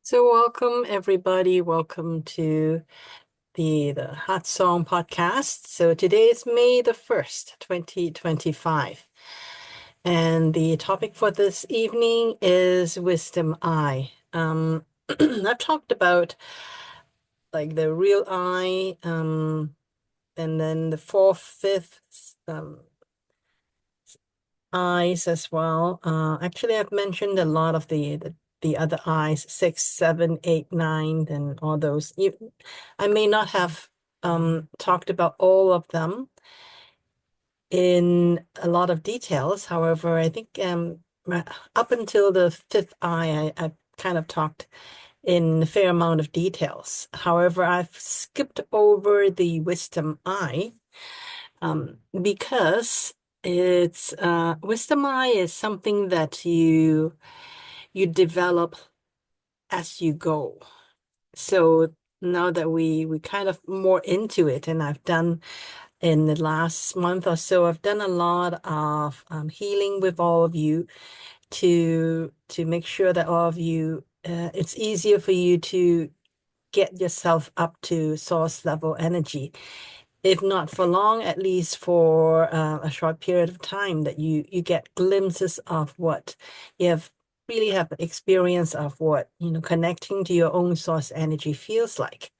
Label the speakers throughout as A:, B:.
A: So welcome everybody. Welcome to the Hot Song Podcast. So today is May the 1st, 2025. And the topic for this evening is Wisdom Eye. I've talked about like the real eye, and then the fourth, fifth eyes as well. Actually, I've mentioned a lot of the other eyes, six, seven, eight, nine, and all those. I may not have talked about all of them in a lot of details. However, I think up until the fifth eye, I've kind of talked in a fair amount of details. However, I've skipped over the wisdom eye because it's wisdom eye is something that you develop as you go. So now that we kind of more into it, and I've done in the last month or so, I've done a lot of healing with all of you to make sure that all of you, it's easier for you to get yourself up to source level energy. If not for long, at least for a short period of time, that you get glimpses of what you have really have experience of what connecting to your own source energy feels like.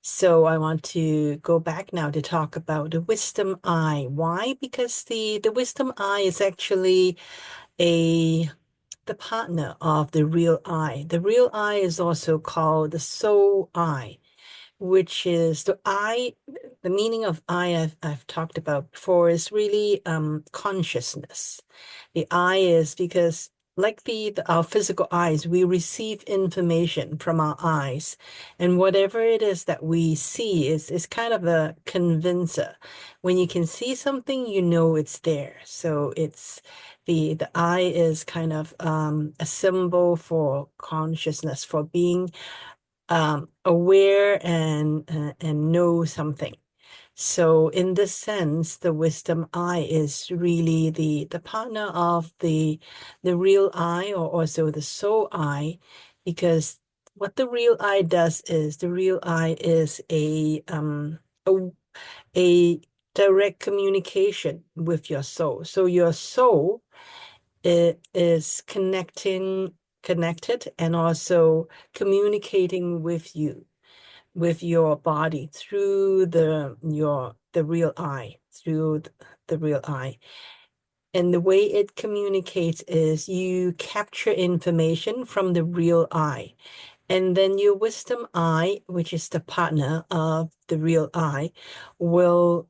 A: So I want to go back now to talk about the wisdom eye. Why? Because the wisdom eye is actually a the partner of the real eye. The real eye is also called the soul eye, which is the eye. The meaning of eye I've talked about before is really consciousness. The eye is because like our physical eyes, we receive information from our eyes, and whatever it is that we see is kind of a convincer. When you can see something, you know it's there. So it's the eye is kind of a symbol for consciousness, for being aware and know something. So in this sense, the wisdom eye is really the partner of the real eye, or also the soul eye, because what the real eye does is the real eye is a direct communication with your soul. So your soul, it is connected and also communicating with you, with your body through the real eye, through the real eye. And the way it communicates is you capture information from the real eye. And then your wisdom eye, which is the partner of the real eye, will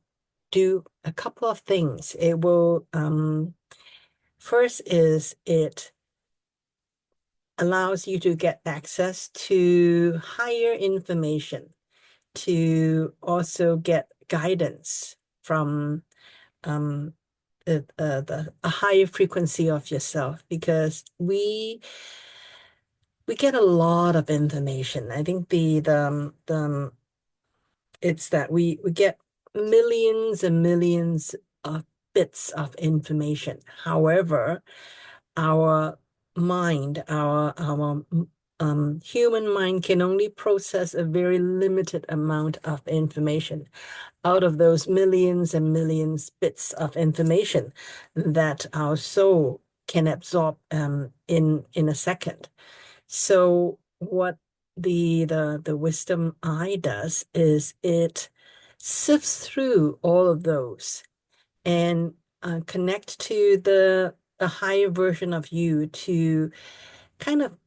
A: do a couple of things. It will, first is it allows you to get access to higher information, to also get guidance from a higher frequency of yourself, because we get a lot of information. I think it's that we get millions and millions of bits of information. However, our mind, our human mind can only process a very limited amount of information out of those millions and millions bits of information that our soul can absorb in a second. So what the wisdom eye does is it sifts through all of those and connect to the higher version of you, to kind of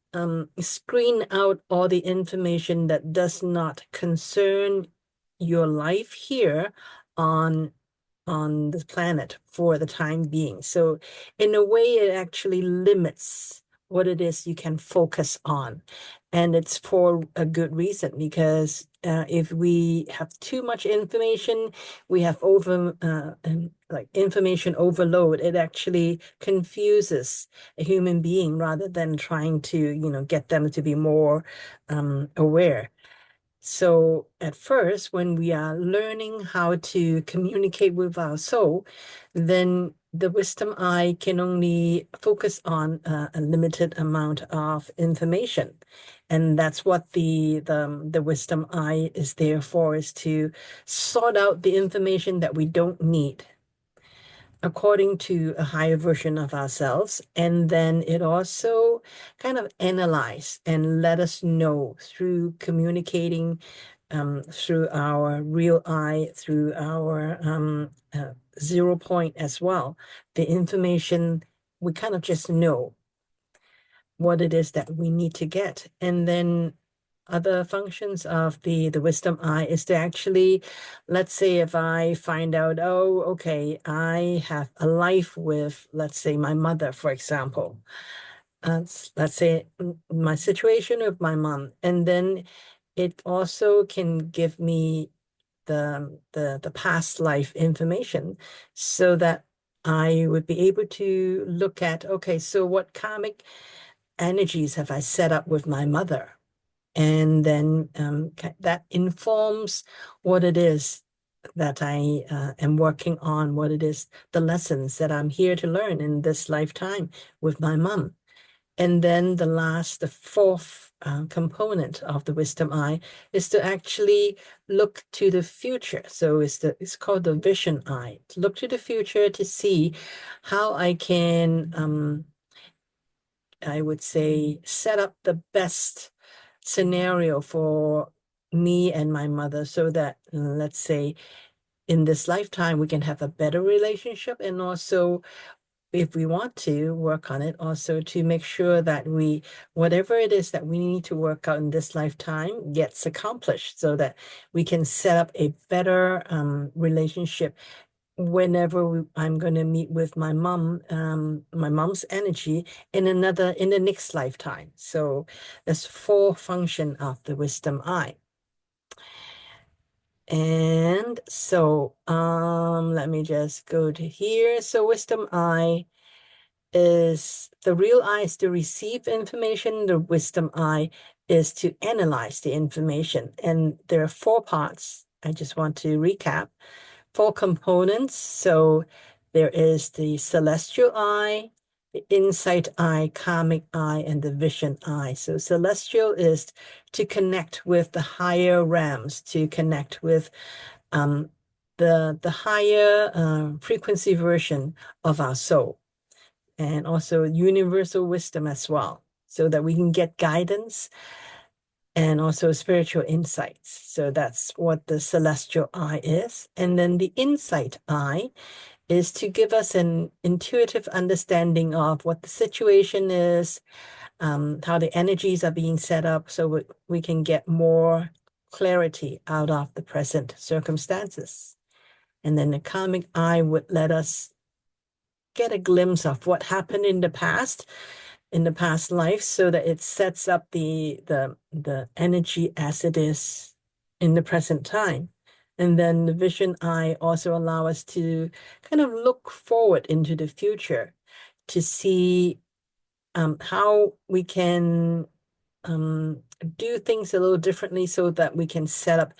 A: screen out all the information that does not concern your life here on the planet for the time being. So in a way, it actually limits what it is you can focus on. And it's for a good reason, because if we have too much information, we have like information overload. It actually confuses a human being rather than trying to, get them to be more aware. So at first, when we are learning how to communicate with our soul, then the wisdom eye can only focus on a limited amount of information. And that's what the wisdom eye is there for, is to sort out the information that we don't need according to a higher version of ourselves. And then it also kind of analyze and let us know through communicating through our real eye, through our 0 point as well. The information, we kind of just know what it is that we need to get. And then other functions of the wisdom eye is to actually, let's say if I find out, oh, okay, I have a life with, let's say, my mother, for example. Let's say my situation with my mom, and then it also can give me the past life information so that I would be able to look at, okay, so what karmic energies have I set up with my mother? And then that informs what it is that I am working on, what it is, the lessons that I'm here to learn in this lifetime with my mom. And then the fourth component of the wisdom eye is to actually look to the future. So it's called the vision eye. To look to the future to see how I can, I would say, set up the best scenario for me and my mother so that, let's say, in this lifetime, we can have a better relationship, and also, if we want to work on it, also to make sure that whatever it is that we need to work out in this lifetime gets accomplished so that we can set up a better relationship whenever I'm going to meet with my mom, my mom's energy in the next lifetime. So there's four function of the wisdom eye. And so let me just go to here. So wisdom eye is the real eye is to receive information. The wisdom eye is to analyze the information. And there are four parts. I just want to recap. Four components. So there is the celestial eye, the insight eye, karmic eye, and the vision eye. So celestial is to connect with the higher realms, to connect with the higher frequency version of our soul, and also universal wisdom as well, so that we can get guidance and also spiritual insights. So that's what the celestial eye is. And then the insight eye is to give us an intuitive understanding of what the situation is, how the energies are being set up, so we can get more clarity out of the present circumstances. And then the karmic eye would let us get a glimpse of what happened in the past life, so that it sets up the energy as it is in the present time. And then the vision eye also allow us to kind of look forward into the future to see how we can do things a little differently so that we can set up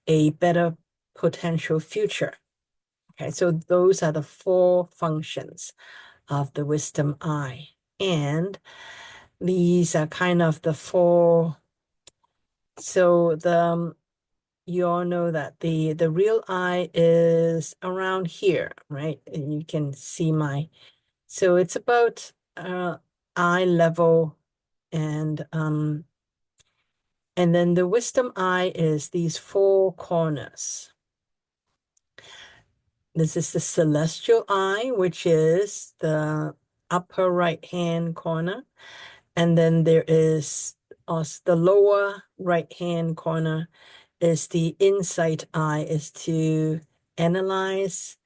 A: a better potential future. Okay, so those are the four functions of the wisdom eye. And these are kind of the four. So you all know that the real eye is around here, right? And you can see so it's about eye level, and then the wisdom eye is these four corners. This is the celestial eye, which is the upper right-hand corner. And then there is also the lower right-hand corner is the insight eye, is to analyze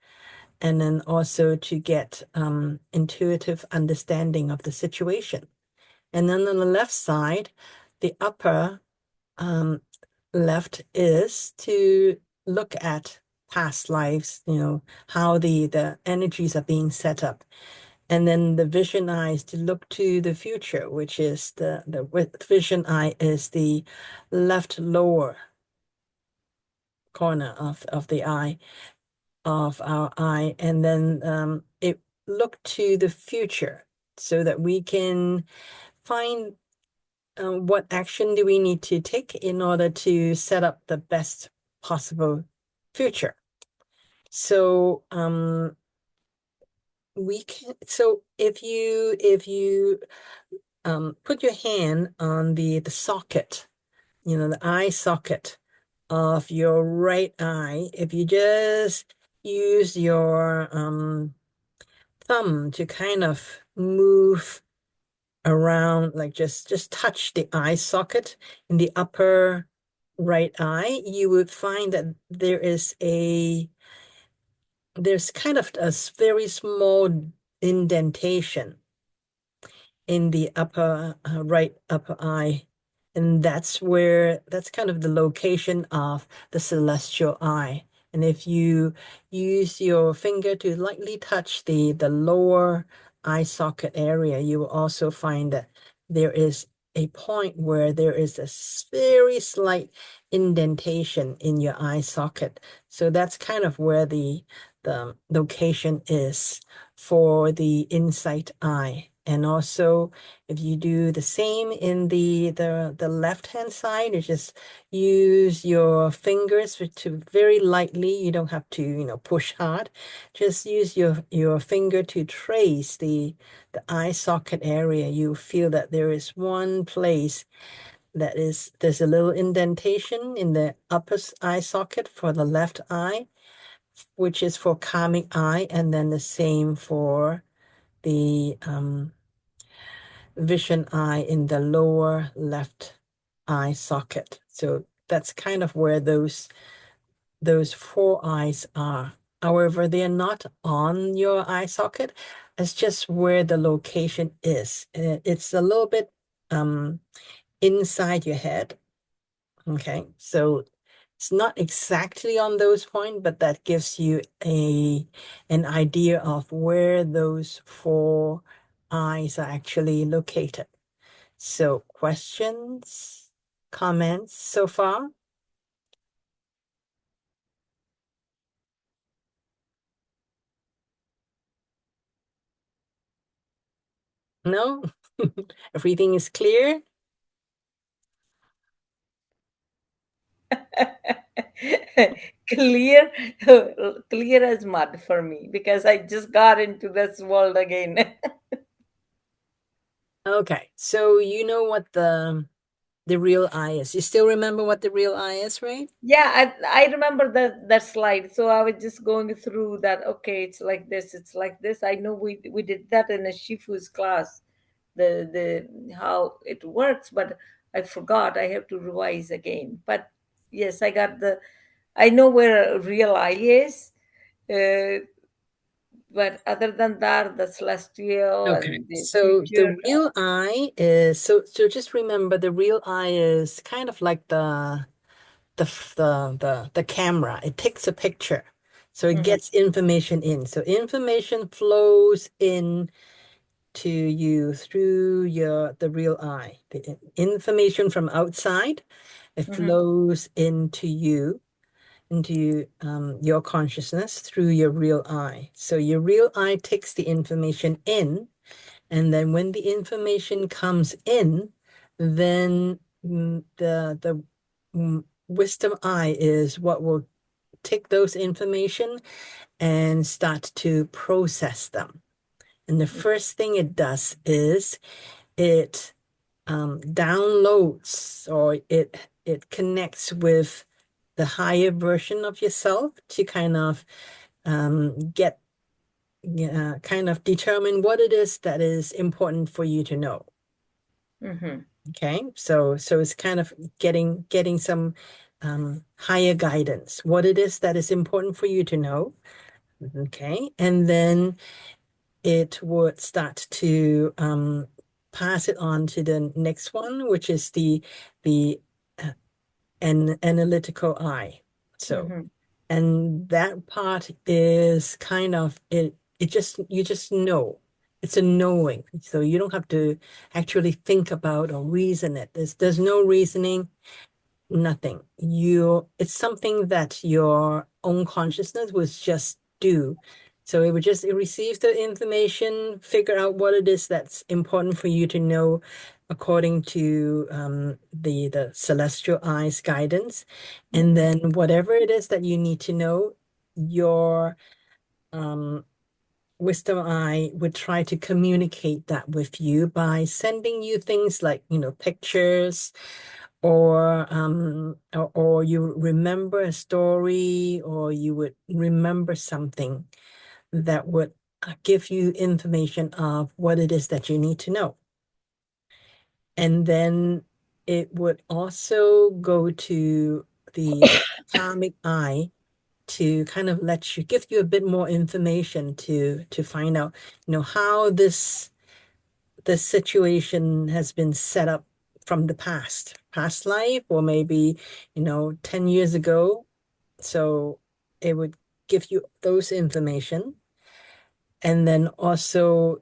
A: and then also to get intuitive understanding of the situation. And then on the left side, the upper left is to look at past lives, how the energies are being set up. And then the vision eye is to look to the future, which is the vision eye is the left lower corner of the eye, of our eye. And then it look to the future so that we can find what action do we need to take in order to set up the best possible future? So we can, so if you put your hand on the socket, the eye socket of your right eye, if you just use your thumb to kind of move around, like just touch the eye socket in the upper right eye, you would find that there's kind of a very small indentation in the upper right upper eye. And that's kind of the location of the celestial eye. And if you use your finger to lightly touch the lower eye socket area, you will also find that there is a point where there is a very slight indentation in your eye socket. So that's kind of where the location is for the insight eye. And also, if you do the same in the left-hand side, you just use your fingers to very lightly, you don't have to, push hard. Just use your finger to trace the eye socket area. You feel that there is one place there's a little indentation in the upper eye socket for the left eye, which is for calming eye, and then the same for the vision eye in the lower left eye socket. So that's kind of where those four eyes are. However, they are not on your eye socket. It's just where the location is. It's a little bit inside your head. Okay, so it's not exactly on those points, but that gives you an idea of where those four eyes are actually located. So questions, comments so far? No? Everything is clear?
B: Clear, clear as mud for me because I just got into this world again.
A: Okay, so you know what the real eye is. You still remember what the real eye is, right?
B: Yeah, I remember that slide. So I was just going through that. Okay, it's like this. It's like this. I know we did that in a Shifu's class, the how it works, but I forgot. I have to revise again. But yes, I got the. I know where a real eye is. Uh, but other than that, the celestial
A: Okay,
B: and the
A: so the
B: future.
A: real eye is so just remember the real eye is kind of like the camera. It takes a picture. So it
B: Mhm,
A: gets information in. So information flows in to you through the real eye. The information from outside, it
B: mhm,
A: flows into your consciousness through your real eye. So your real eye takes the information in, and then when the information comes in, then the wisdom eye is what will take those information and start to process them. And the first thing it does is it downloads, or it connects with the higher version of yourself to kind of get kind of determine what it is that is important for you to know.
B: mhm,
A: Okay, so it's kind of getting some higher guidance, what it is that is important for you to know. Okay, and then it would start to pass it on to the next one, which is the an analytical eye. So,
B: mhm,
A: and that part is kind of it just you just know. It's a knowing. So you don't have to actually think about or reason it. There's no reasoning, nothing. It's something that your own consciousness would just do. So it receives the information, figure out what it is that's important for you to know, according to the celestial eyes guidance. And
B: Mm.
A: then whatever it is that you need to know, your um, wisdom eye would try to communicate that with you by sending you things like, pictures, or you remember a story, or you would remember something that would give you information of what it is that you need to know. And then it would also go to the atomic eye to kind of give you a bit more information to find out, how this situation has been set up from the past life, or maybe, 10 years ago. So it would give you those information. And then also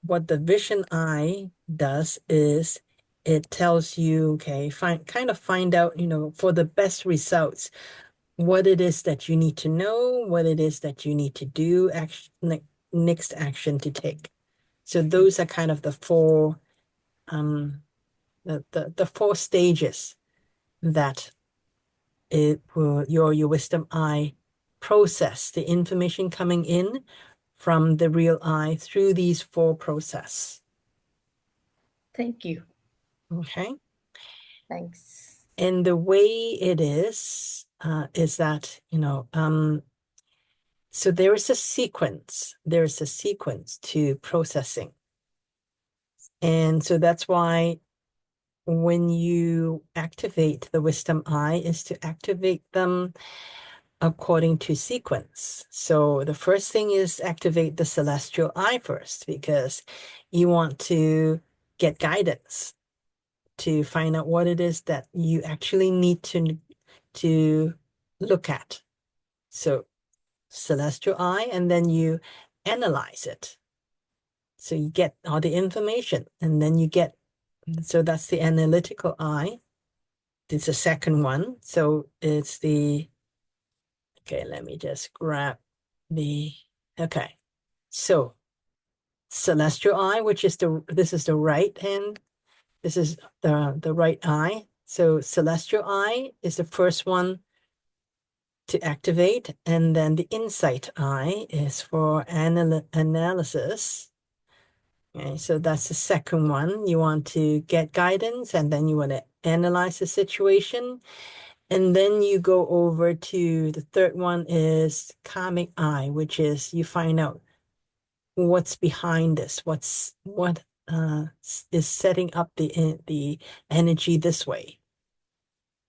A: what the vision eye does is it tells you, okay, find out, for the best results, what it is that you need to know, what it is that you need to do, next action to take. So those are kind of the four the four stages that it will your wisdom eye process the information coming in from the real eye through these four process.
B: Thank you.
A: Okay.
B: Thanks.
A: And the way it is that, so there is a sequence to processing. And so that's why when you activate the wisdom eye is to activate them according to sequence. So the first thing is activate the celestial eye first, because you want to get guidance to find out what it is that you actually need to look at. So celestial eye, and then you analyze it. So you get all the information, and then so that's the analytical eye. It's the second one. So it's okay, let me just grab the, okay. So celestial eye, this is the right hand. This is the right eye. So celestial eye is the first one to activate, and then the insight eye is for analysis. Okay, so that's the second one. You want to get guidance, and then you want to analyze the situation. And then you go over to the third one is karmic eye, which is you find out what's behind this, what is setting up the energy this way.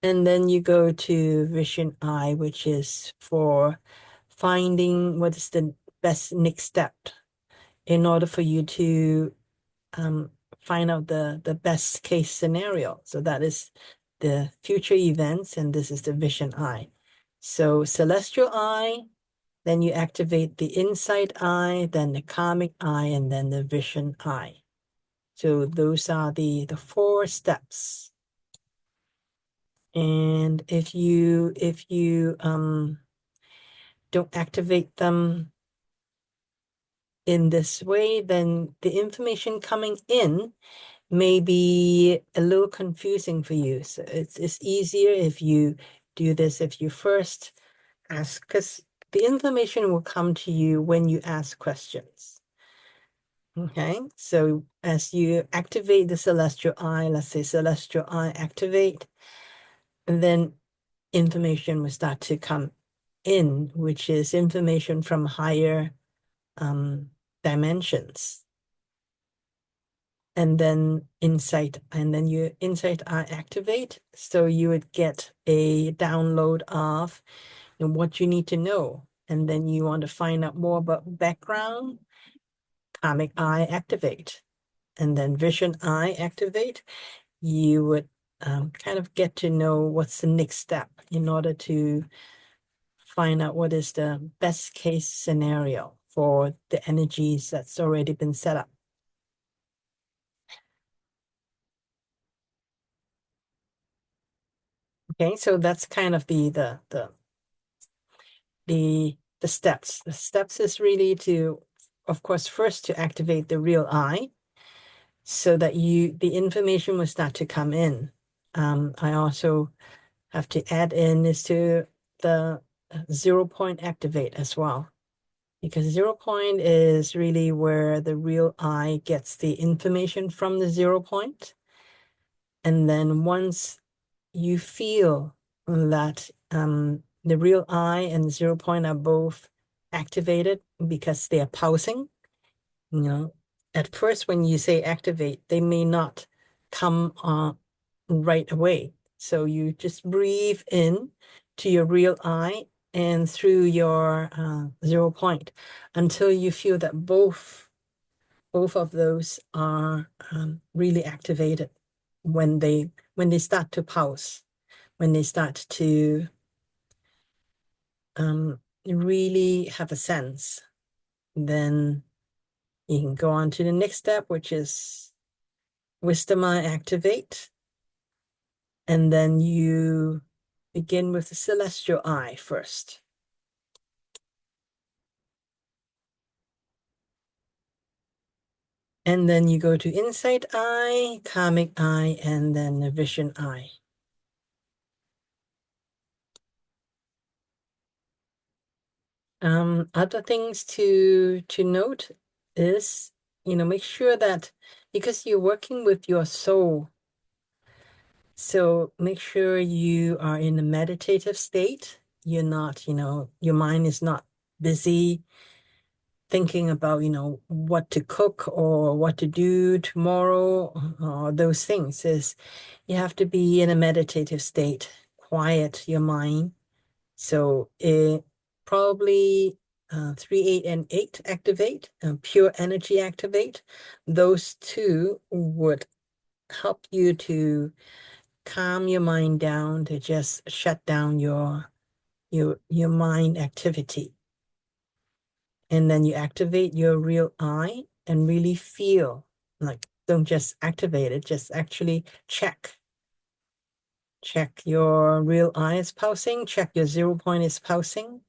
A: And then you go to vision eye, which is for finding what is the best next step in order for you to um, find out the best case scenario. So that is the future events, and this is the vision eye. So celestial eye, then you activate the insight eye, then the karmic eye, and then the vision eye. So those are the four steps. And if you don't activate them in this way, then the information coming in may be a little confusing for you. So it's easier if you do this, if you first ask, because the information will come to you when you ask questions. Okay, so as you activate the celestial eye, let's say celestial eye activate, and then information will start to come in, which is information from higher dimensions. And then your insight eye activate. So you would get a download of what you need to know. And then you want to find out more about background, karmic eye activate. And then vision eye activate. You would kind of get to know what's the next step in order to find out what is the best case scenario for the energies that's already been set up. Okay, so that's kind of the steps. The steps is really to, of course, first to activate the real eye. so that the information will start to come in. I also have to add in is to the 0 point activate as well, because 0 point is really where the real I gets the information from the 0 point. And then once you feel that the real I and the 0 point are both activated because they are pulsing, you know, at first when you say activate, they may not come right away. So you just breathe in to your real I and through your 0 point until you feel that both of those are really activated when they start to pulse, when they start to really have a sense, then you can go on to the next step, which is wisdom eye activate. And then you begin with the celestial eye first. And then you go to insight eye, karmic eye, and then the vision eye. Other things to note is, make sure that because you're working with your soul, so make sure you are in a meditative state. You're not, your mind is not busy thinking about, what to cook or what to do tomorrow or those things. Is you have to be in a meditative state, quiet your mind. So it probably 3, 8, and 8 activate, pure energy activate. Those two would help you to calm your mind down, to just shut down your mind activity. And then you activate your real I and really feel, like, don't just activate it, just actually check your real I is pulsing, check your 0 point is pulsing,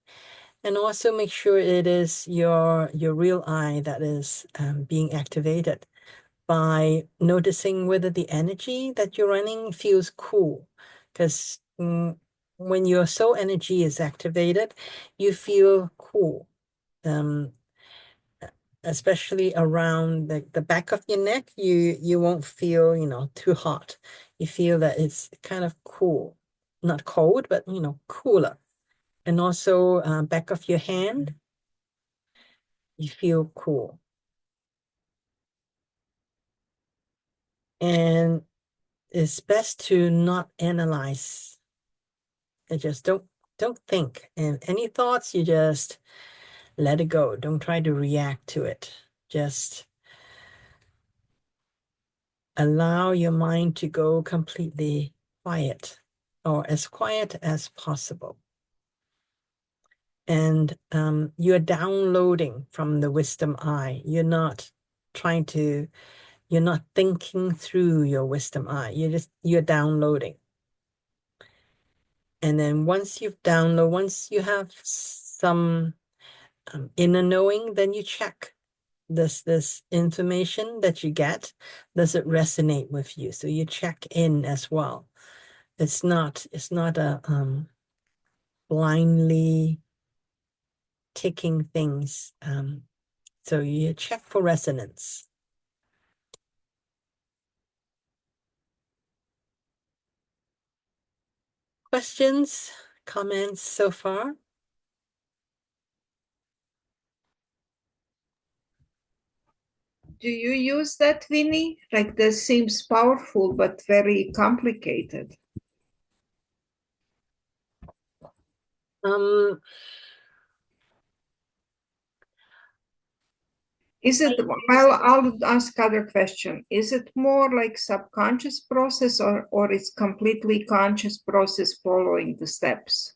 A: and also make sure it is your real I that is being activated by noticing whether the energy that you're running feels cool. Because when your soul energy is activated, you feel cool. Especially around the back of your neck, you won't feel, too hot. You feel that it's kind of cool, not cold, but cooler. And also back of your hand, you feel cool. And it's best to not analyze. Just don't think. And any thoughts, you just let it go. Don't try to react to it. Just allow your mind to go completely quiet, or as quiet as possible. And you're downloading from the wisdom eye. You're not thinking through your wisdom eye. You're downloading. And then once you have some inner knowing, then you check this information that you get, does it resonate with you? So you check in as well. It's not a blindly taking things. So you check for resonance. Questions, comments so far?
C: Do you use that, Vinny? Like, this seems powerful but very complicated.
A: Um,
C: Is it, well, I'll ask other question. Is it more like subconscious process or it's completely conscious process following the steps?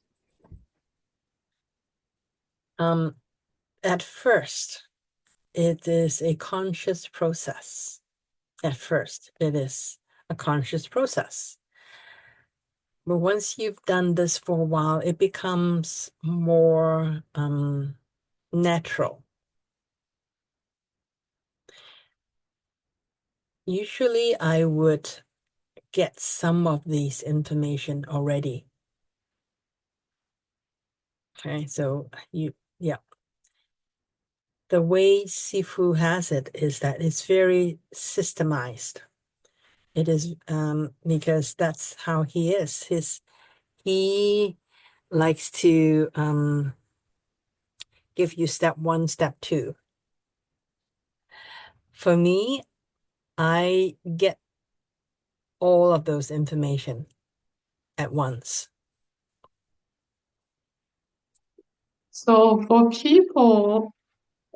A: At first, it is a conscious process. At first, it is a conscious process. But once you've done this for a while, it becomes more natural. Usually I would get some of these information already. Okay, so yeah. The way Sifu has it is that it's very systemized. It is because that's how he is. He likes to give you step one, step two. For me, I get all of those information at once.
D: So for people,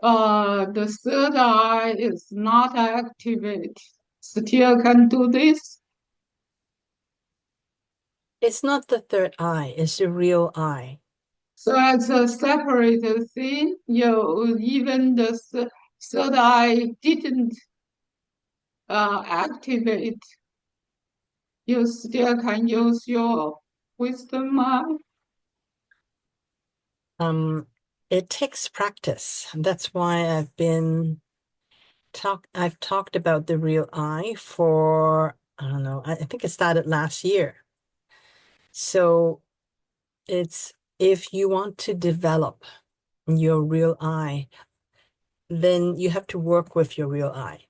D: the third eye is not activated, still can do this.
A: It's not the third eye, it's the real eye.
D: So as a separate thing, even the third eye didn't activate, you still can use your wisdom eye.
A: It takes practice. That's why I've talked about the real eye for, I don't know, I think it started last year. So it's if you want to develop your real eye, then you have to work with your real eye.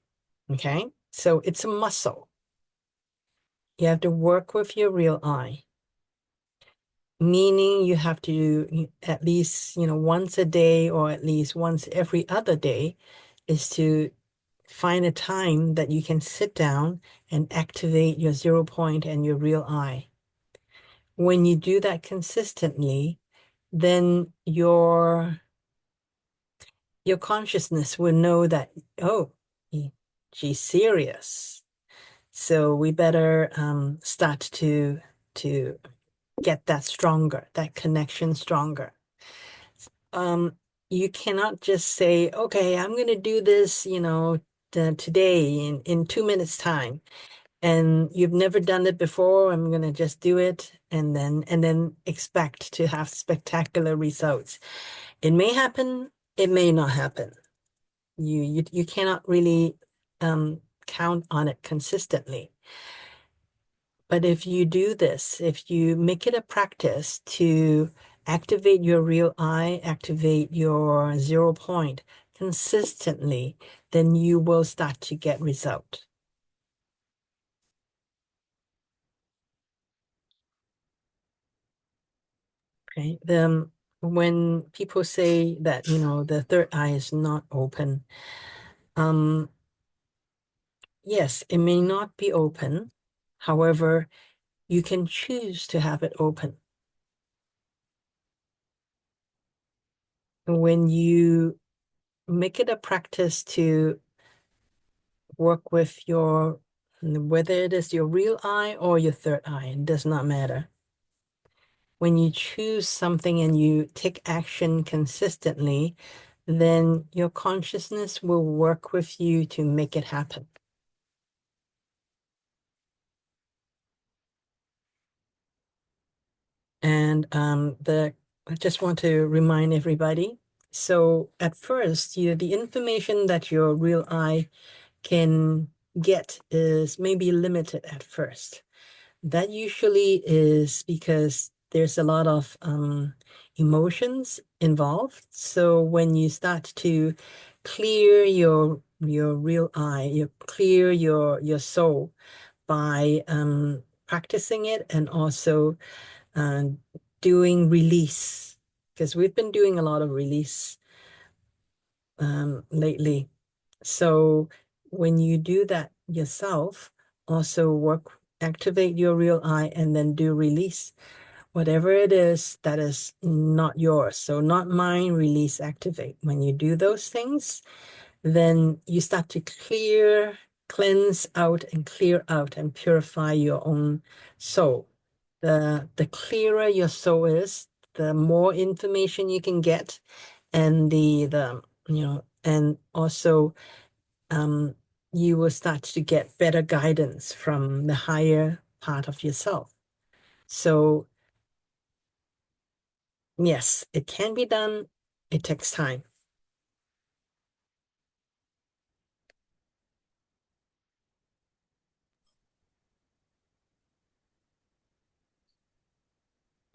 A: Okay? So it's a muscle. You have to work with your real eye, meaning you have to at least, once a day or at least once every other day is to find a time that you can sit down and activate your 0 point and your real eye. When you do that consistently, then your consciousness will know that, oh, she's serious. So we better start to get that stronger, that connection stronger. You cannot just say, okay, I'm going to do this, today in 2 minutes time. And you've never done it before. I'm going to just do it and then expect to have spectacular results. It may happen, it may not happen. You cannot really count on it consistently. But if you do this, if you make it a practice to activate your real eye, activate your 0 point consistently, then you will start to get result. Okay. When people say that, the third eye is not open, yes, it may not be open. However, you can choose to have it open. When you make it a practice to work with whether it is your real eye or your third eye, it does not matter. When you choose something and you take action consistently, then your consciousness will work with you to make it happen. And I just want to remind everybody. So at first, the information that your real eye can get is maybe limited at first. That usually is because there's a lot of emotions involved. So when you start to clear your real eye, you clear your soul by practicing it and also doing release, because we've been doing a lot of release lately. So when you do that yourself, also activate your real eye and then do release. Whatever it is that is not yours. So not mine, release, activate. When you do those things, then you start to cleanse out and clear out and purify your own soul. The clearer your soul is, the more information you can get, and and also you will start to get better guidance from the higher part of yourself. So yes, it can be done. It takes time.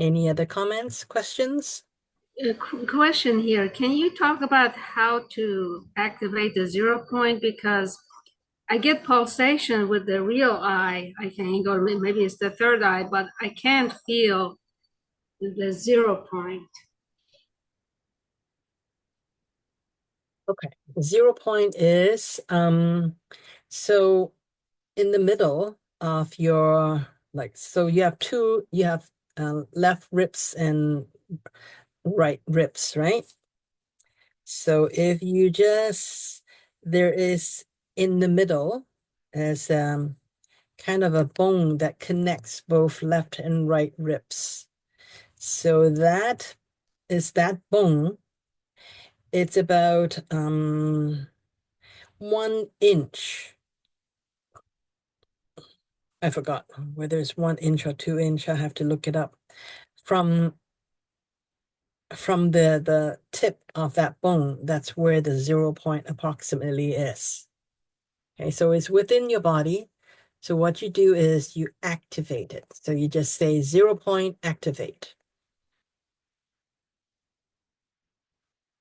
A: Any other comments, questions?
E: A question here. Can you talk about how to activate the 0 point? Because I get pulsation with the real eye, I think, or maybe it's the third eye, but I can't feel the 0 point.
A: Okay. 0 point is so in the middle of your, like, so you have left ribs and right ribs, right? So if you just, there is in the middle as kind of a bone that connects both left and right ribs. So that is that bone. It's about 1 inch. I forgot whether it's 1 inch or 2 inch. I have to look it up. From the tip of that bone, that's where the 0 point approximately is. Okay, so it's within your body. So what you do is you activate it. So you just say 0 point activate.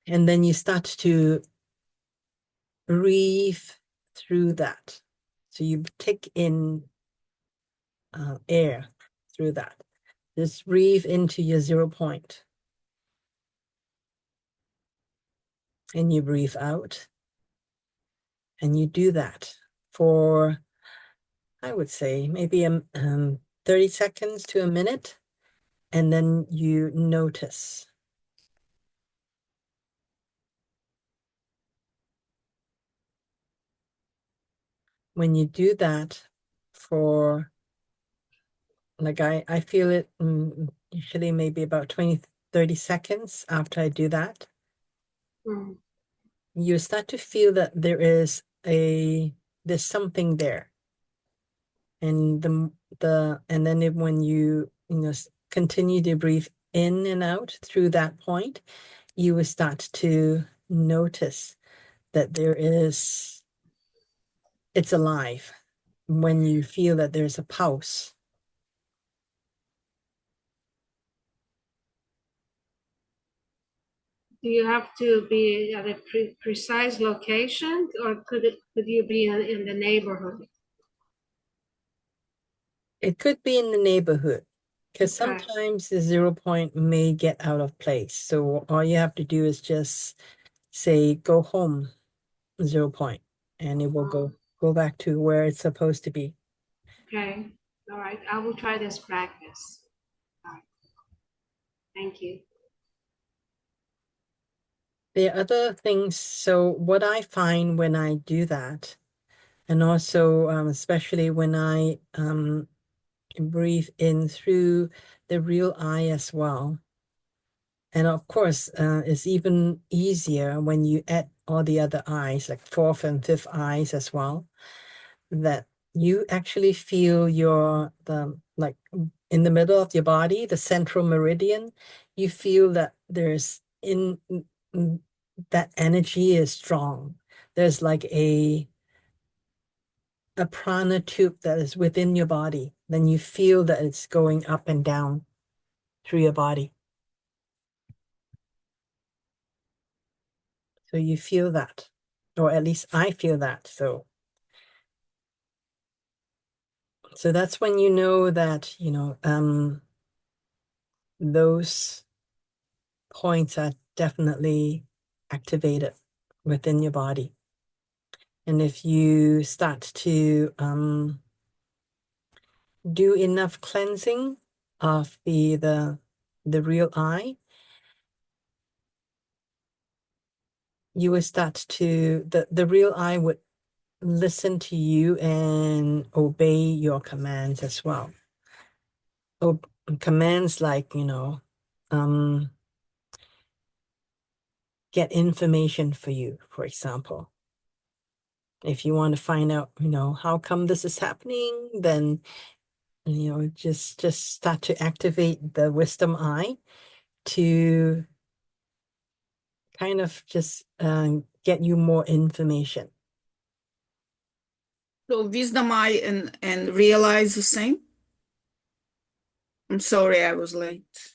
A: And then you start to breathe through that. So you take in air through that. Just breathe into your 0 point. And you breathe out. And you do that for, I would say, maybe 30 seconds to a minute. And then you notice. When you do that for, like, I feel it usually maybe about 20-30 seconds after I do that.
E: Mm.
A: You start to feel that there's something there. And and then when you continue to breathe in and out through that point, you will start to notice that it's alive when you feel that there's a pulse.
E: Do you have to be at a precise location, or could you be in the neighborhood?
A: It could be in the neighborhood, because
E: Okay.
A: sometimes the 0 point may get out of place. So all you have to do is just say, go home, 0 point, and it will go back to where it's supposed to be.
E: Okay. All right. I will try this practice. All right. Thank you.
A: There are other things. So what I find when I do that, and also especially when I breathe in through the real eye as well. And of course, it's even easier when you add all the other eyes, like fourth and fifth eyes as well, that you actually feel like in the middle of your body, the central meridian, you feel that that energy is strong. There's like a prana tube that is within your body. Then you feel that it's going up and down through your body. So you feel that, or at least I feel that. So that's when you know that, those points are definitely activated within your body. And if you start to do enough cleansing of the real eye, you will start to, the real eye would listen to you and obey your commands as well. Commands like, get information for you, for example. If you want to find out, how come this is happening, then, just start to activate the wisdom eye to kind of just get you more information.
F: So wisdom eye and realize the same? I'm sorry I was late.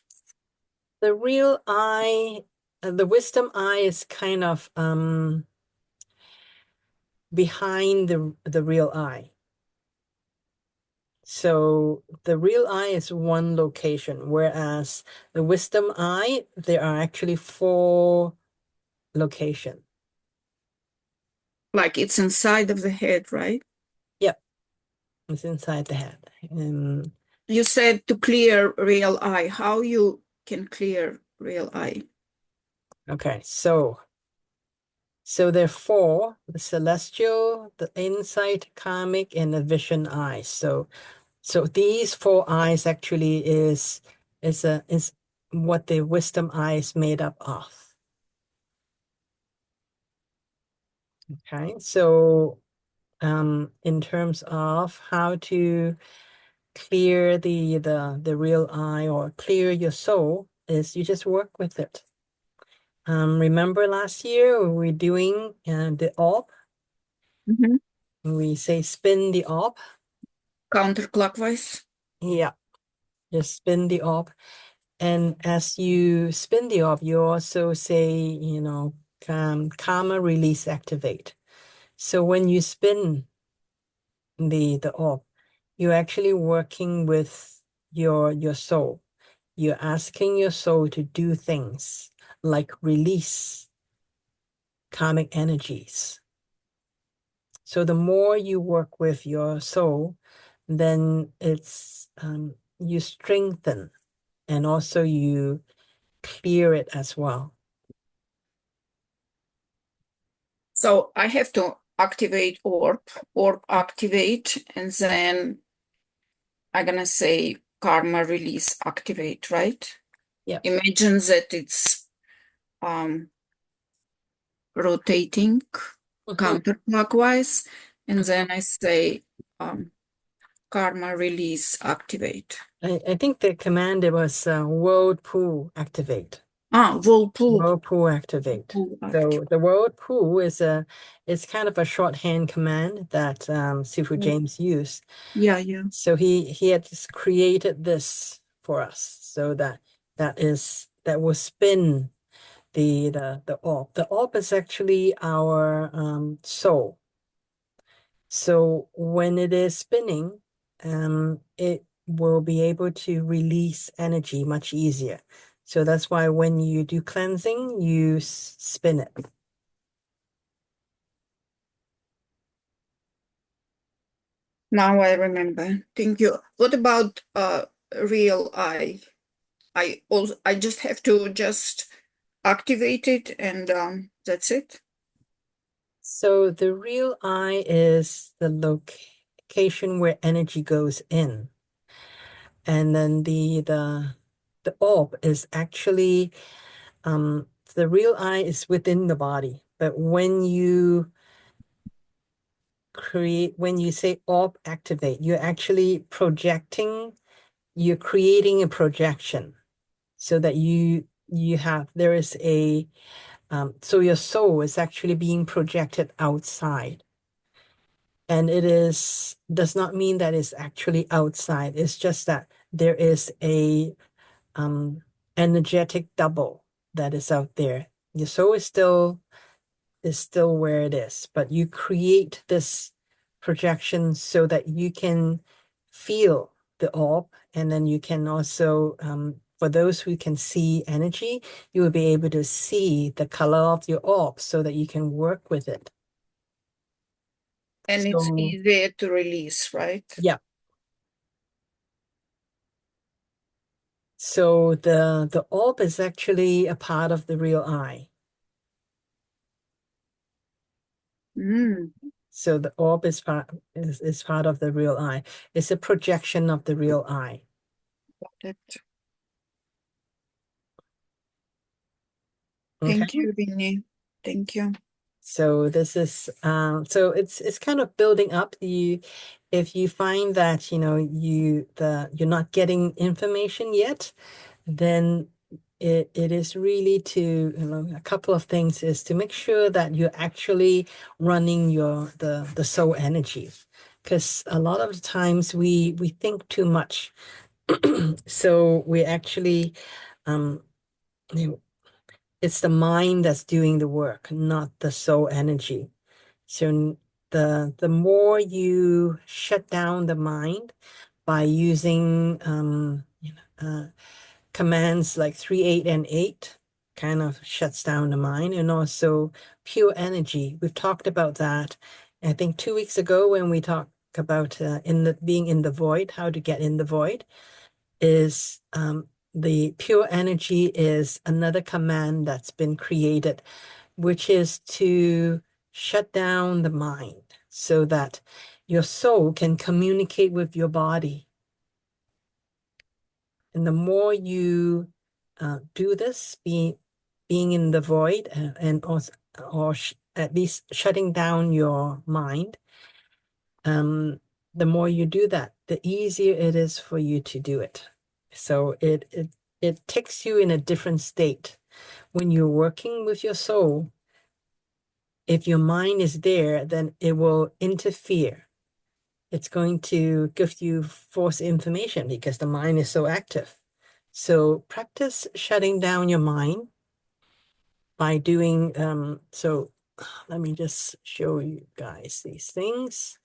A: The real I, the wisdom I is kind of behind the real I. So the real I is one location, whereas the wisdom I, there are actually 4 locations.
F: Like it's inside of the head, right?
A: Yep, it's inside the head.
F: You said to clear real I. How you can clear real I?
A: Okay, so there are 4: the celestial, the insight, karmic, and the vision eye. So these 4 eyes actually is what the wisdom eye is made up of. Okay, so in terms of how to clear the real I or clear your soul, is you just work with it. Remember last year we were doing the orb?
F: Mhm.
A: We say spin the orb.
F: Counterclockwise.
A: Yeah, just spin the orb. And as you spin the orb, you also say, karma release activate. So when you spin the orb, you're actually working with your soul. You're asking your soul to do things like release karmic energies. So the more you work with your soul, then it's you strengthen and also you clear it as well.
F: So I have to activate orb activate, and then I'm gonna say karma release activate, right?
A: Yeah.
F: Imagine that it's rotating counterclockwise, and then I say karma release activate.
A: I think the command it was whirlpool activate.
F: Whirlpool.
A: Whirlpool activate. So the whirlpool is kind of a shorthand command that Sifu James used.
F: Yeah.
A: So he had just created this for us, so that will spin the orb. The orb is actually our soul. So when it is spinning, it will be able to release energy much easier. So that's why when you do cleansing, you spin it.
F: Now I remember. Thank you. What about real I? I just have to activate it, and that's it.
A: So the real I is the location where energy goes in. And then the orb is actually the real I is within the body. But when you say orb activate, you're actually you're creating a projection so that there is so your soul is actually being projected outside. And does not mean that it's actually outside. It's just that there is a energetic double that is out there. Your soul is still where it is, but you create this projection so that you can feel the orb, and then you can also, for those who can see energy, you will be able to see the color of your orb so that you can work with it.
F: And it's easier to release, right?
A: Yeah. So the orb is actually a part of the real I. So the orb is part of the real I. It's a projection of the real I.
F: Got it.
A: Okay.
F: Thank you, Vinny. Thank you.
A: So this is so it's kind of building up. If you find that you're not getting information yet, then it is really to a couple of things is to make sure that you're actually running the soul energy, because a lot of the times we think too much. So we actually, um, you know, it's the mind that's doing the work, not the soul energy. So the more you shut down the mind by using commands like 3, 8, and 8, kind of shuts down the mind, and also pure energy. We've talked about that, I think 2 weeks ago when we talked about being in the void, how to get in the void. Is the pure energy is another command that's been created, which is to shut down the mind so that your soul can communicate with your body. And the more you do this, being in the void and also, or at least shutting down your mind, the more you do that, the easier it is for you to do it. So it takes you in a different state. When you're working with your soul, if your mind is there, then it will interfere. It's going to give you false information because the mind is so active. So practice shutting down your mind by doing, so let me just show you guys these things.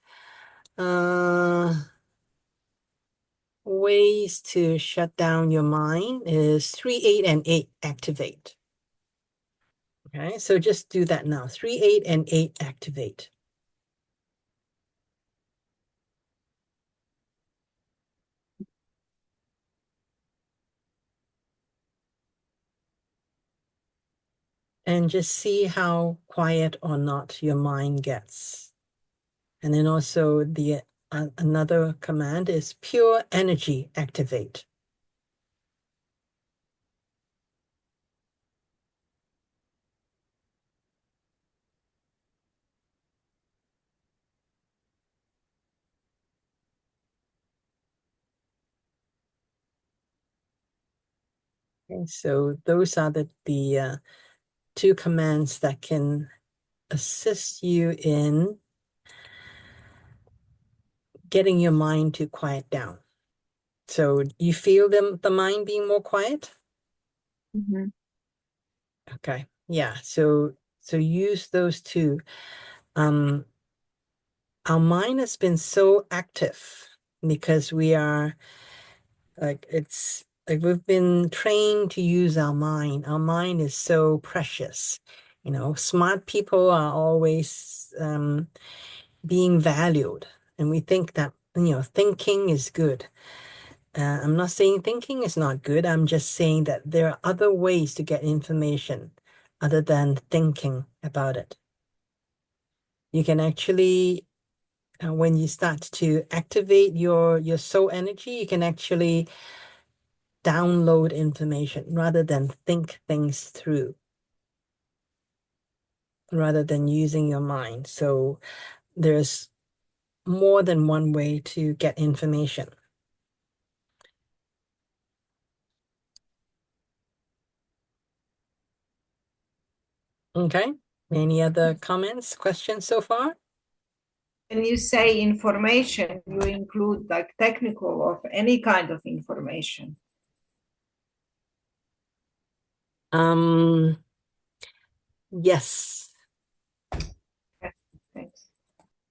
A: Ways to shut down your mind is 3, 8, and 8 activate. Okay, so just do that now. 3, 8, and 8 activate. And just see how quiet or not your mind gets. And then also the another command is pure energy activate. Okay, so those are the two commands that can assist you in getting your mind to quiet down. So you feel the mind being more quiet?
F: Mm-hmm.
A: Okay. Yeah. So use those two. Our mind has been so active because we are it's like we've been trained to use our mind. Our mind is so precious. Smart people are always being valued, and we think that thinking is good. I'm not saying thinking is not good. I'm just saying that there are other ways to get information other than thinking about it. You can actually, when you start to activate your soul energy, you can actually download information rather than think things through, rather than using your mind. So there's more than one way to get information. Okay. Any other comments, questions so far?
C: When you say information, you include like technical or any kind of information.
A: Yes.
C: Okay, thanks.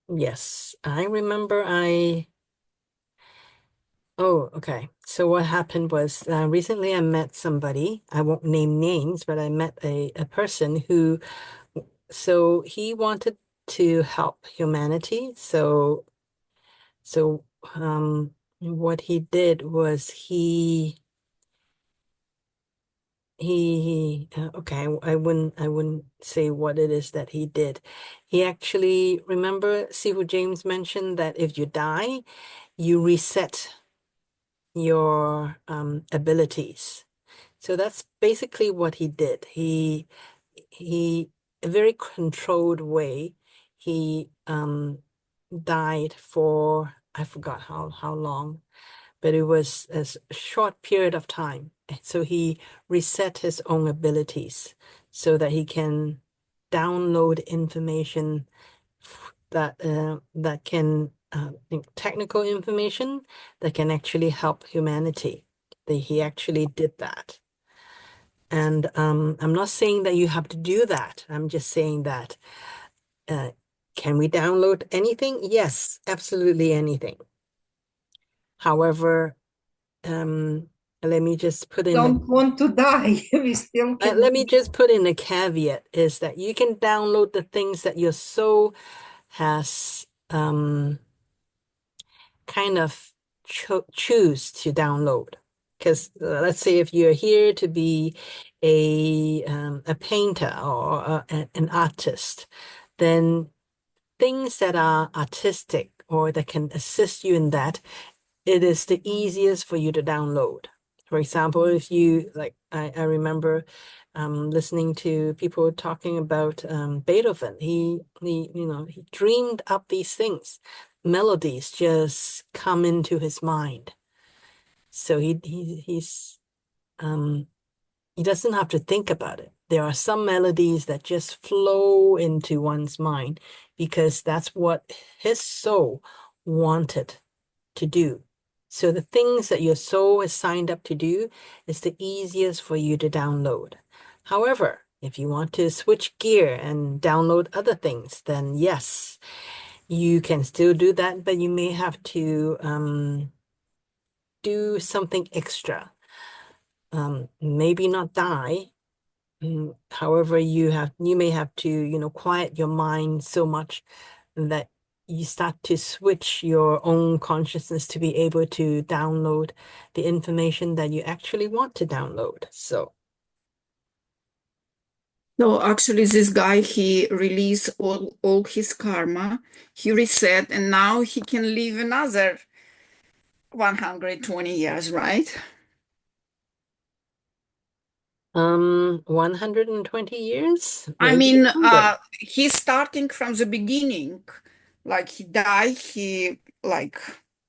A: Yes. I remember oh, okay. So what happened was recently I met somebody, I won't name names, but I met a person who, so he wanted to help humanity. So what he did was okay, I wouldn't say what it is that he did. He actually, remember Sifu James mentioned that if you die, you reset your abilities. So that's basically what he did. He a very controlled way, he died for, I forgot how long, but it was a short period of time. So he reset his own abilities so that he can download information that can technical information that can actually help humanity. He actually did that. And I'm not saying that you have to do that. I'm just saying that can we download anything? Yes, absolutely anything. However, let me just put in
C: Don't want to die. We still can.
A: let me just put in a caveat is that you can download the things that your soul has kind of choose to download. Because let's say if you're here to be a painter or an artist, then things that are artistic or that can assist you in that, it is the easiest for you to download. For example, if you like, I remember listening to people talking about Beethoven. He dreamed up these things. Melodies just come into his mind. So he doesn't have to think about it. There are some melodies that just flow into one's mind because that's what his soul wanted to do. So the things that your soul is signed up to do is the easiest for you to download. However, if you want to switch gear and download other things, then yes, you can still do that, but you may have to do something extra. Maybe not die. However, you may have to, quiet your mind so much that you start to switch your own consciousness to be able to download the information that you actually want to download. So
F: actually, this guy, he released all his karma, he reset, and now he can live another 120 years, right?
A: 120 years,
F: I
A: maybe
F: mean,
A: longer.
F: he's starting from the beginning. Like he died, he like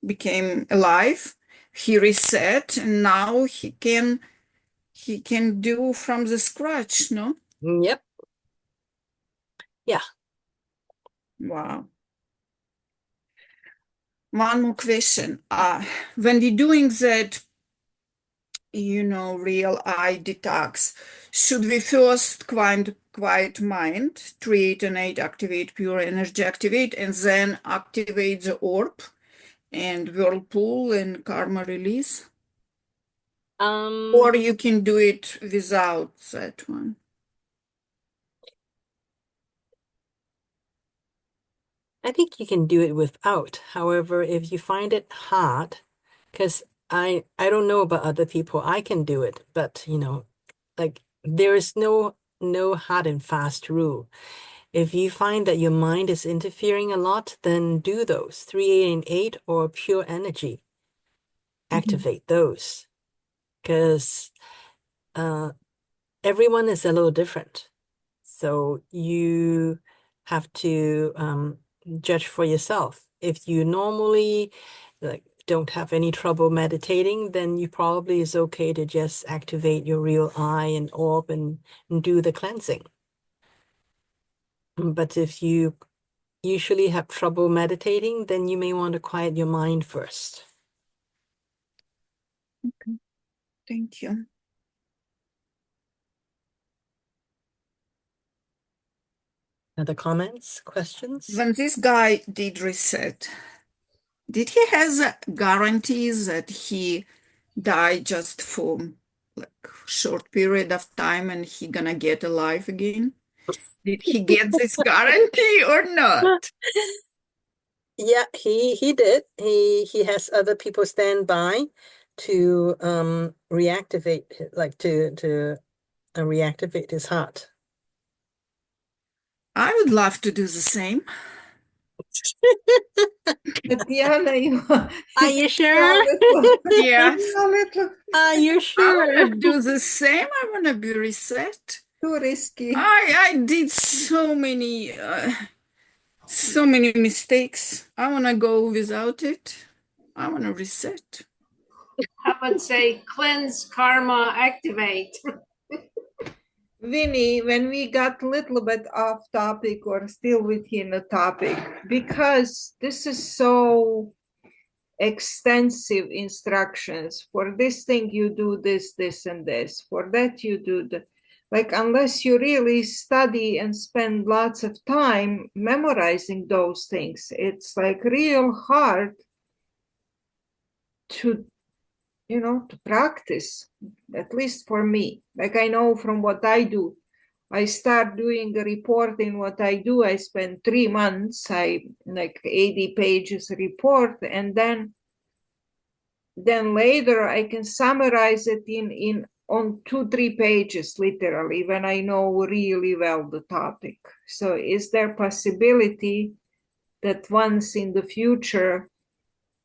F: became alive, he reset, and now he can do from the scratch, no?
A: Yep. Yeah.
F: Wow. One more question. When you're doing that, real eye detox, should we first quiet mind, create and activate pure energy, activate, and then activate the orb and whirlpool and karma release? Or you can do it without that one?
A: I think you can do it without. However, if you find it hard, because I don't know about other people, I can do it, but like there is no hard and fast rule. If you find that your mind is interfering a lot, then do those 3, 8, and 8 or pure energy. Activate those because everyone is a little different. So you have to judge for yourself. If you normally like don't have any trouble meditating, then you probably is okay to just activate your real eye and orb and do the cleansing. But if you usually have trouble meditating, then you may want to quiet your mind first.
F: Okay, thank you.
A: Other comments, questions?
F: When this guy did reset, did he has guarantees that he died just for like short period of time and he gonna get alive again? Did he get this guarantee or not?
A: Yeah, he did. He has other people stand by to reactivate like to reactivate his heart.
F: I would love to do the same.
C: Tatiana,
A: Are you
C: you're a
A: sure?
C: little,
F: Yes,
C: you're a little
A: Are you
F: I
A: sure?
F: want to do the same. I want to be reset.
C: too risky.
F: I did so many mistakes. I want to go without it. I want to reset.
E: I would say cleanse, karma, activate.
C: Vinny, when we got a little bit off topic or still within the topic, because this is so extensive instructions. For this thing, you do this, this, and this. For that, you do the, like, unless you really study and spend lots of time memorizing those things, it's like real hard to, to practice, at least for me. Like, I know from what I do, I start doing a report in what I do. I spend 3 months, I like 80 pages report, and then later I can summarize it in on 2-3 pages literally when I know really well the topic. So is there possibility that once in the future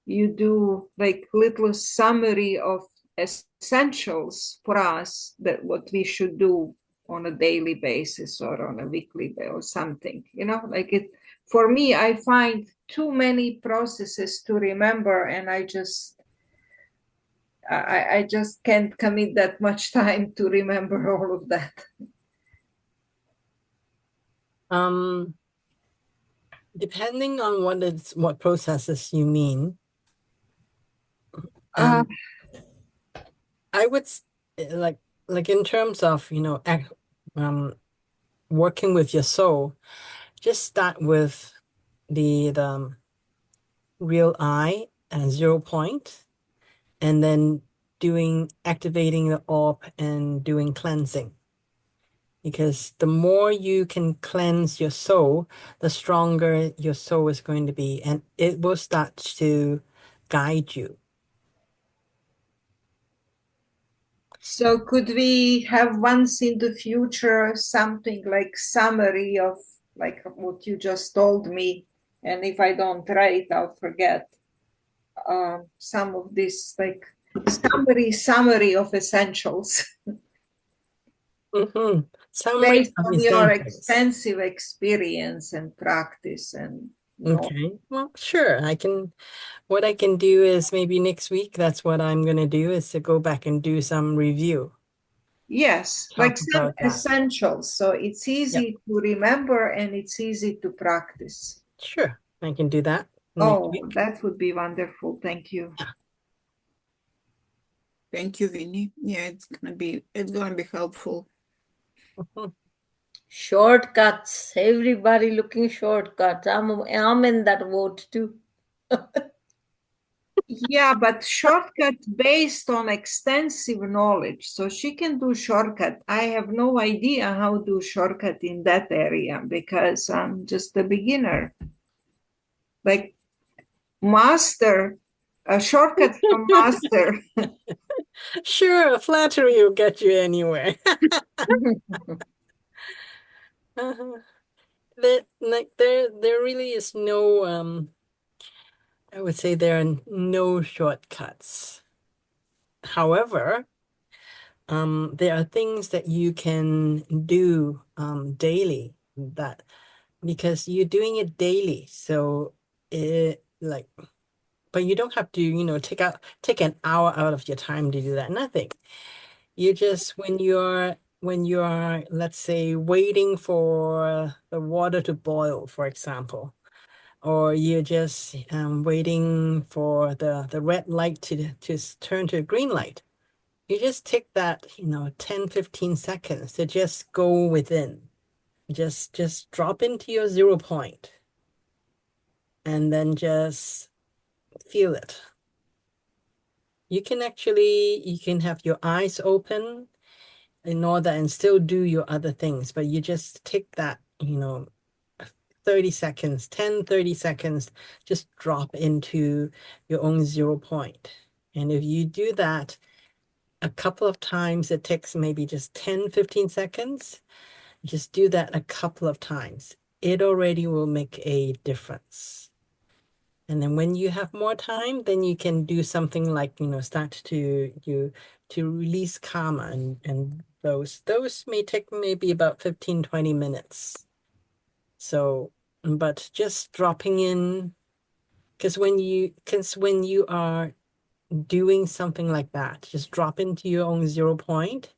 C: you do like little summary of essentials for us, that what we should do on a daily basis or on a weekly basis or something, like it, for me, I find too many processes to remember, and I just can't commit that much time to remember all of that.
A: Depending on what processes you mean,
C: Uh,
A: I would like in terms of, working with your soul, just start with the real I and 0 point, and then activating the orb and doing cleansing. Because the more you can cleanse your soul, the stronger your soul is going to be, and it will start to guide you.
C: so could we have once in the future something like summary of like what you just told me, and if I don't write, I'll forget some of this, like summary of essentials
A: Mm-hmm. Summary
C: based
A: of
C: on your
A: essentials.
C: extensive experience and practice and
A: Okay. Well, sure. What I can do is maybe next week, that's what I'm going to do, is to go back and do some review,
C: yes, like
A: talk
C: some
A: about that.
C: essentials, so it's
A: Yeah,
C: easy to remember and it's easy to practice.
A: sure. I can do that next
C: Oh,
A: week.
C: that would be wonderful. Thank you.
F: Thank you, Vinny. Yeah, it's gonna be helpful.
A: Mhm.
B: Shortcuts. Everybody looking shortcuts. I'm in that vote too.
C: Yeah, but shortcut based on extensive knowledge. So she can do shortcut. I have no idea how to do shortcut in that area because I'm just a beginner. Like master, a shortcut from master.
A: Sure, flattery will get you anywhere. Uh-huh. There really is no I would say there are no shortcuts. However, there are things that you can do daily, that because you're doing it daily, so it like, but you don't have to, take an hour out of your time to do that. Nothing. You just when you're, let's say, waiting for the water to boil, for example, or you're just waiting for the red light to turn to a green light. You just take that, 10-15 seconds to just go within. Just drop into your 0 point and then just feel it. You can have your eyes open in order and still do your other things, but you just take that, 30 seconds, 10-30 seconds, just drop into your own 0 point. And if you do that a couple of times, it takes maybe just 10-15 seconds. Just do that a couple of times. It already will make a difference. And then when you have more time, then you can do something like, start to release karma, and those may take maybe about 15-20 minutes. So, but just dropping in, because when you are doing something like that, just drop into your own 0 point.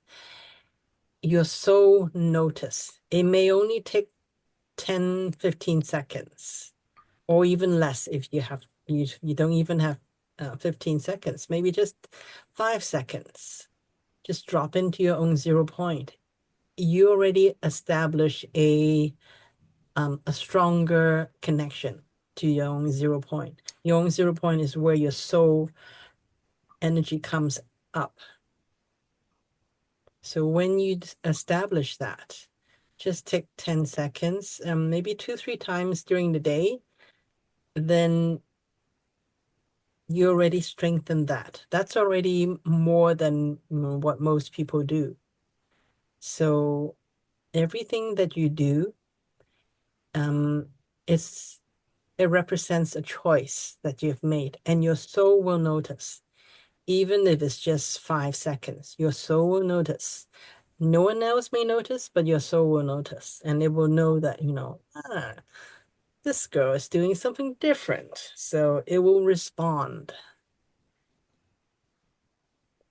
A: your soul notice. It may only take 10, 15 seconds, or even less if you don't even have 15 seconds, maybe just 5 seconds. Just drop into your own 0 point. You already establish a stronger connection to your own 0 point. Your own 0 point is where your soul energy comes up. So when you establish that, just take 10 seconds, maybe 2, 3 times during the day, then you already strengthen that. That's already more than what most people do. So everything that you do, it's it represents a choice that you've made, and your soul will notice. Even if it's just 5 seconds, your soul will notice. No one else may notice, but your soul will notice, and it will know that, this girl is doing something different. So it will respond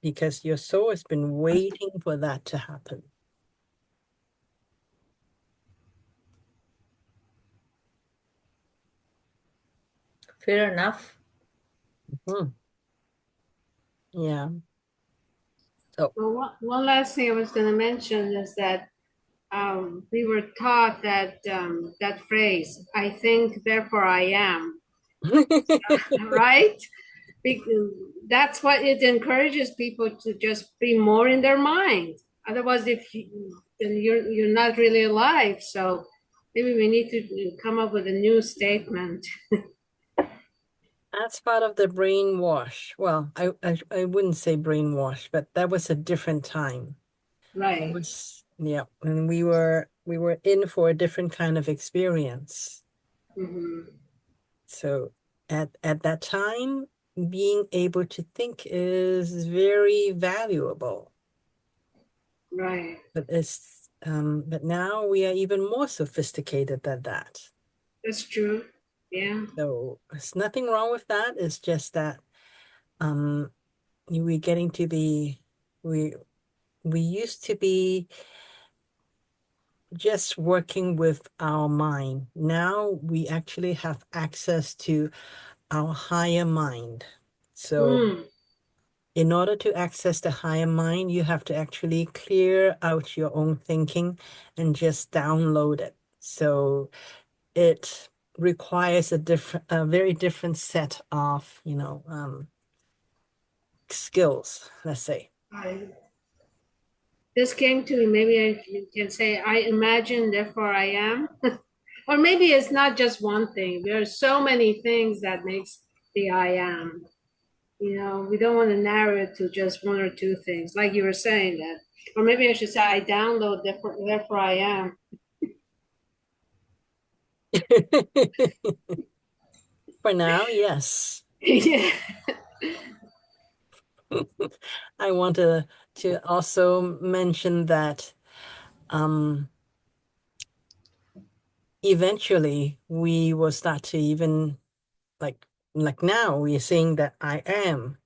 A: because your soul has been waiting for that to happen.
B: Fair enough.
A: Hmm. Yeah. So
E: Well, one last thing I was going to mention is that we were taught that that phrase, "I think, therefore I am," right? Because that's what it encourages people to just be more in their mind. Otherwise, then you're not really alive. So maybe we need to come up with a new statement.
A: that's part of the brainwash. Well, I wouldn't say brainwash, but that was a different time. That
E: Right.
A: was, yeah, and we were in for a different kind of experience.
E: Hmm.
A: So at that time, being able to think is very valuable.
E: Right.
A: But now we are even more sophisticated than that.
E: That's true. Yeah.
A: So there's nothing wrong with that. It's just that um we getting to be we we used to be just working with our mind. Now we actually have access to our higher mind. So
E: Mm.
A: in order to access the higher mind, you have to actually clear out your own thinking and just download it. So it requires a very different set of, skills, let's say.
E: I, this came to me. Maybe I can say, I imagine, therefore I am. Or maybe it's not just one thing. There are so many things that makes the I am. We don't want to narrow it to just one or two things, like you were saying that. Or maybe I should say, I download, therefore I am.
A: For now, yes.
E: Yeah.
A: I want to also mention that um, eventually we will start to even like now we're saying that I am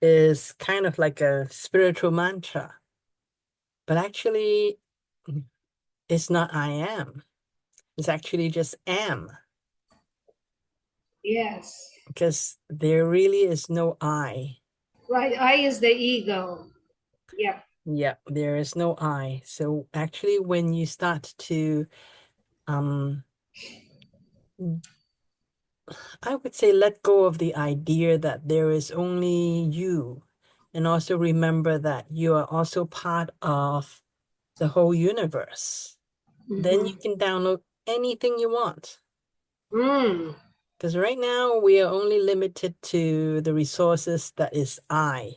A: is kind of like a spiritual mantra, but actually it's not I am. It's actually just am
E: Yes.
A: because there really is no I.
E: Right. I is the ego. Yep.
A: Yeah, there is no I. So actually when you start to um I would say let go of the idea that there is only you, and also remember that you are also part of the whole universe. Then
E: Mm-hmm.
A: you can download anything you want.
E: Mm.
A: Because right now we are only limited to the resources that is I.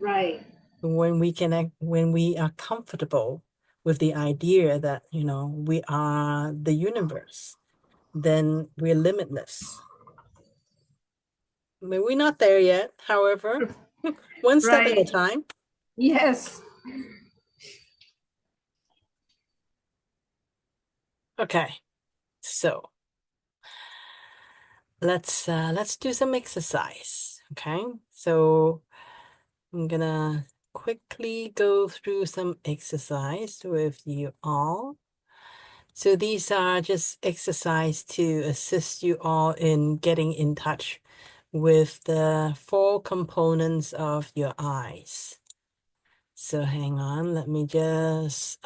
E: Right.
A: When we are comfortable with the idea that, we are the universe, then we're limitless. I mean, we're not there yet, however, one step at a
E: Right.
A: time.
E: Yes.
A: Okay, so let's do some exercise. Okay, so I'm gonna quickly go through some exercise with you all. So these are just exercise to assist you all in getting in touch with the 4 components of your eyes. So hang on, let me just